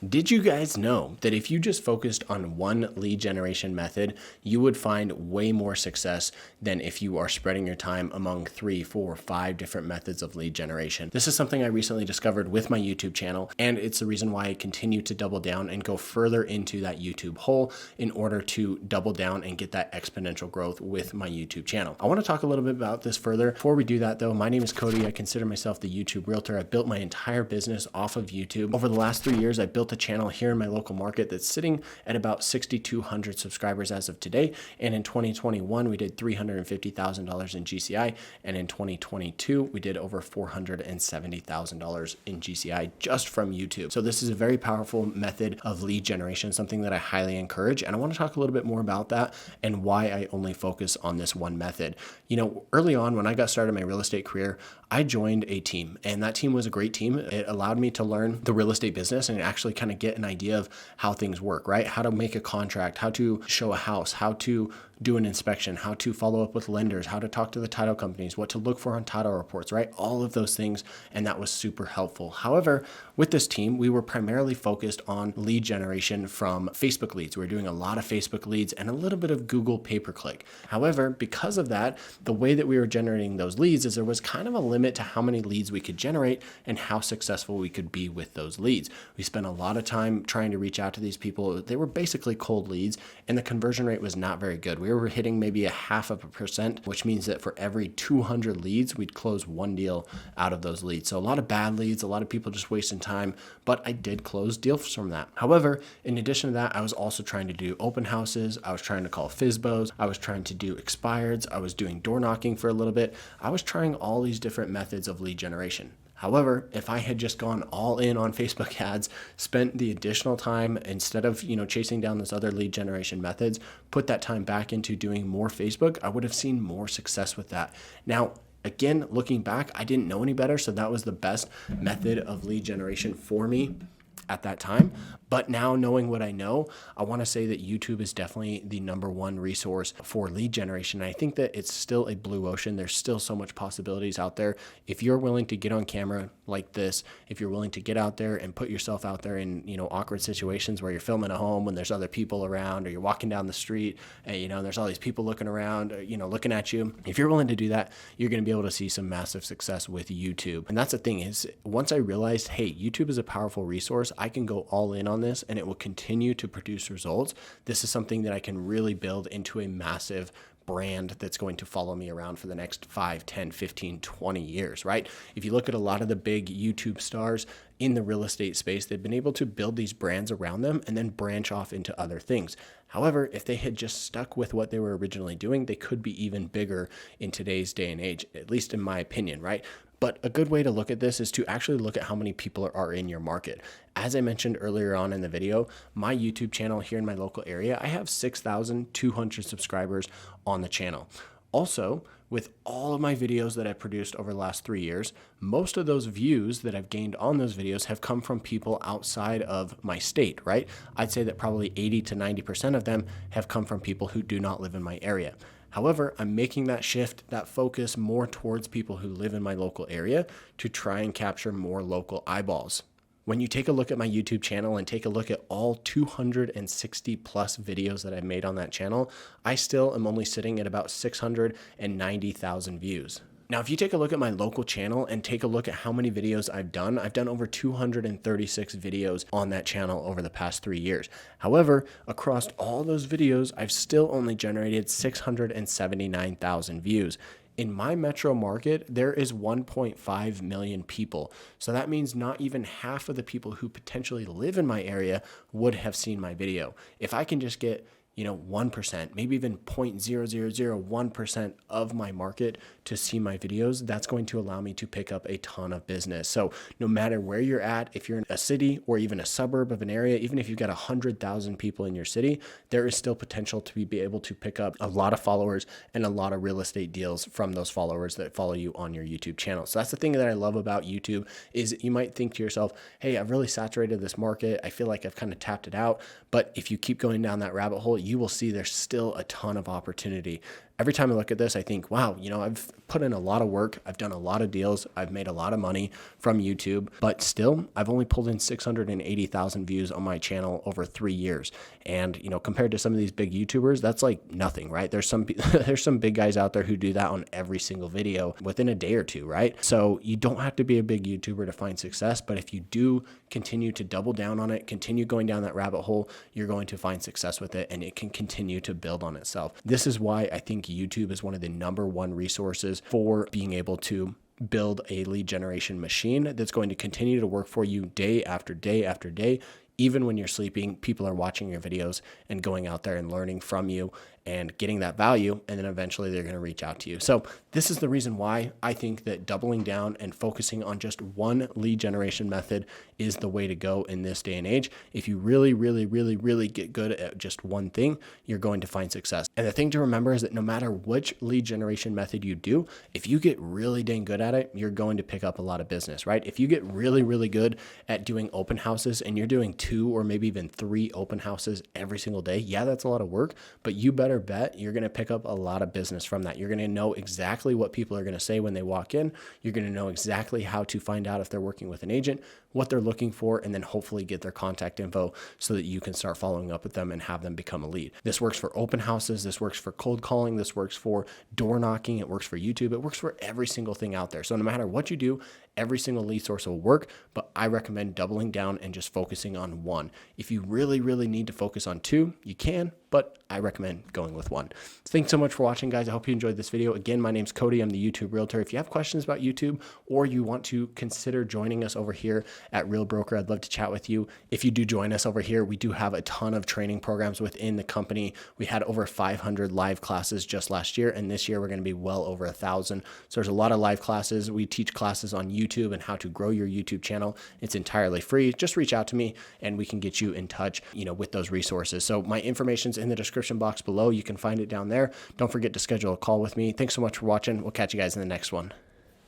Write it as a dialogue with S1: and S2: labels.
S1: Did you guys know that if you just focused on one lead generation method, you would find way more success than if you are spreading your time among 3, 4, 5 different methods of lead generation? This is something I recently discovered with my YouTube channel, and it's the reason why I continue to double down and go further into that YouTube hole in order to double down and get that exponential growth with my YouTube channel. I want to talk a little bit about this further. Before we do that though, my name is Cody. I consider myself the YouTube Realtor. I built my entire business off of YouTube. Over the last 3 years, I built a channel here in my local market that's sitting at about 6,200 subscribers as of today. And in 2021, we did $350,000 in GCI. And in 2022, we did over $470,000 in GCI just from YouTube. So this is a very powerful method of lead generation, something that I highly encourage. And I want to talk a little bit more about that and why I only focus on this one method. You know, early on when I got started my real estate career, I joined a team, and that team was a great team. It allowed me to learn the real estate business and actually kind of get an idea of how things work, right? How to make a contract, how to show a house, how to do an inspection, how to follow up with lenders, how to talk to the title companies, what to look for on title reports, right? All of those things. And that was super helpful. However, with this team, we were primarily focused on lead generation from Facebook leads. We were doing a lot of Facebook leads and a little bit of Google pay-per-click. However, because of that, the way that we were generating those leads is there was kind of a limit to how many leads we could generate and how successful we could be with those leads. We spent a lot of time trying to reach out to these people. They were basically cold leads, and the conversion rate was not very good. We were hitting maybe 0.5%, which means that for every 200 leads, we'd close one deal out of those leads. So a lot of bad leads, a lot of people just wasting time, but I did close deals from that. However, in addition to that, I was also trying to do open houses. I was trying to call FSBOs. I was trying to do expireds. I was doing door knocking for a little bit. I was trying all these different methods of lead generation. However, if I had just gone all in on Facebook ads, spent the additional time instead of, chasing down those other lead generation methods, put that time back into doing more Facebook, I would have seen more success with that. Now, again, looking back, I didn't know any better, so that was the best method of lead generation for me at that time. But now knowing what I know, I want to say that YouTube is definitely the number one resource for lead generation. And I think that it's still a blue ocean. There's still so much possibilities out there. If you're willing to get on camera like this, if you're willing to get out there and put yourself out there in, awkward situations where you're filming a home when there's other people around, or you're walking down the street and, there's all these people looking around, looking at you. If you're willing to do that, you're going to be able to see some massive success with YouTube. And that's the thing is, once I realized, hey, YouTube is a powerful resource, I can go all in on this and it will continue to produce results. This is something that I can really build into a massive brand that's going to follow me around for the next 5, 10, 15, 20 years, right? If you look at a lot of the big YouTube stars in the real estate space, they've been able to build these brands around them and then branch off into other things. However, if they had just stuck with what they were originally doing, they could be even bigger in today's day and age, at least in my opinion, right? But a good way to look at this is to actually look at how many people are in your market. As I mentioned earlier on in the video, my YouTube channel here in my local area, I have 6,200 subscribers on the channel. Also, with all of my videos that I've produced over the last 3 years, most of those views that I've gained on those videos have come from people outside of my state, right? I'd say that probably 80 to 90% of them have come from people who do not live in my area. However, I'm making that shift, that focus more towards people who live in my local area to try and capture more local eyeballs. When you take a look at my YouTube channel and take a look at all 260 plus videos that I've made on that channel, I still am only sitting at about 690,000 views. Now, if you take a look at my local channel and take a look at how many videos I've done over 236 videos on that channel over the past 3 years. However, across all those videos, I've still only generated 679,000 views. In my metro market, there is 1.5 million people. So that means not even half of the people who potentially live in my area would have seen my video. If I can just get 1%, maybe even 0.0001% of my market to see my videos, that's going to allow me to pick up a ton of business. So no matter where you're at, if you're in a city or even a suburb of an area, even if you've got 100,000 people in your city, there is still potential to be able to pick up a lot of followers and a lot of real estate deals from those followers that follow you on your YouTube channel. So that's the thing that I love about YouTube is you might think to yourself, hey, I've really saturated this market. I feel like I've kind of tapped it out. But if you keep going down that rabbit hole, you will see there's still a ton of opportunity. every time I look at this, I think, wow, I've put in a lot of work. I've done a lot of deals. I've made a lot of money from YouTube, but still I've only pulled in 680,000 views on my channel over 3 years. And, compared to some of these big YouTubers, that's like nothing, right? There's some big guys out there who do that on every single video within a day or two, right? So you don't have to be a big YouTuber to find success, but if you do continue to double down on it, continue going down that rabbit hole, you're going to find success with it, and it can continue to build on itself. This is why I think YouTube is one of the number one resources for being able to build a lead generation machine that's going to continue to work for you day after day after day. Even when you're sleeping, people are watching your videos and going out there and learning from you and getting that value, and then eventually they're going to reach out to you. So this is the reason why I think that doubling down and focusing on just one lead generation method is the way to go in this day and age. If you really, really, really, really get good at just one thing, you're going to find success. And the thing to remember is that no matter which lead generation method you do, if you get really dang good at it, you're going to pick up a lot of business, right? If you get really, really good at doing open houses and you're doing 2 or maybe even 3 open houses every single day, yeah, that's a lot of work, but you better bet you're going to pick up a lot of business from that. You're going to know exactly what people are going to say when they walk in. You're going to know exactly how to find out if they're working with an agent, what they're looking for, and then hopefully get their contact info so that you can start following up with them and have them become a lead. This works for open houses. This works for cold calling. This works for door knocking. It works for YouTube. It works for every single thing out there. So no matter what you do, every single lead source will work, but I recommend doubling down and just focusing on one. If you really, really need to focus on 2, you can, but I recommend going with 1. Thanks so much for watching, guys. I hope you enjoyed this video. Again, my name's Cody. I'm the YouTube Realtor. If you have questions about YouTube or you want to consider joining us over here at Real Broker, I'd love to chat with you. If you do join us over here, we do have a ton of training programs within the company. We had over 500 live classes just last year, and this year we're going to be well over 1,000. So there's a lot of live classes. We teach classes on YouTube and how to grow your YouTube channel. It's entirely free. Just reach out to me and we can get you in touch, with those resources. So my information's in the description box below. You can find it down there. Don't forget to schedule a call with me. Thanks so much for watching. We'll catch you guys in the next one.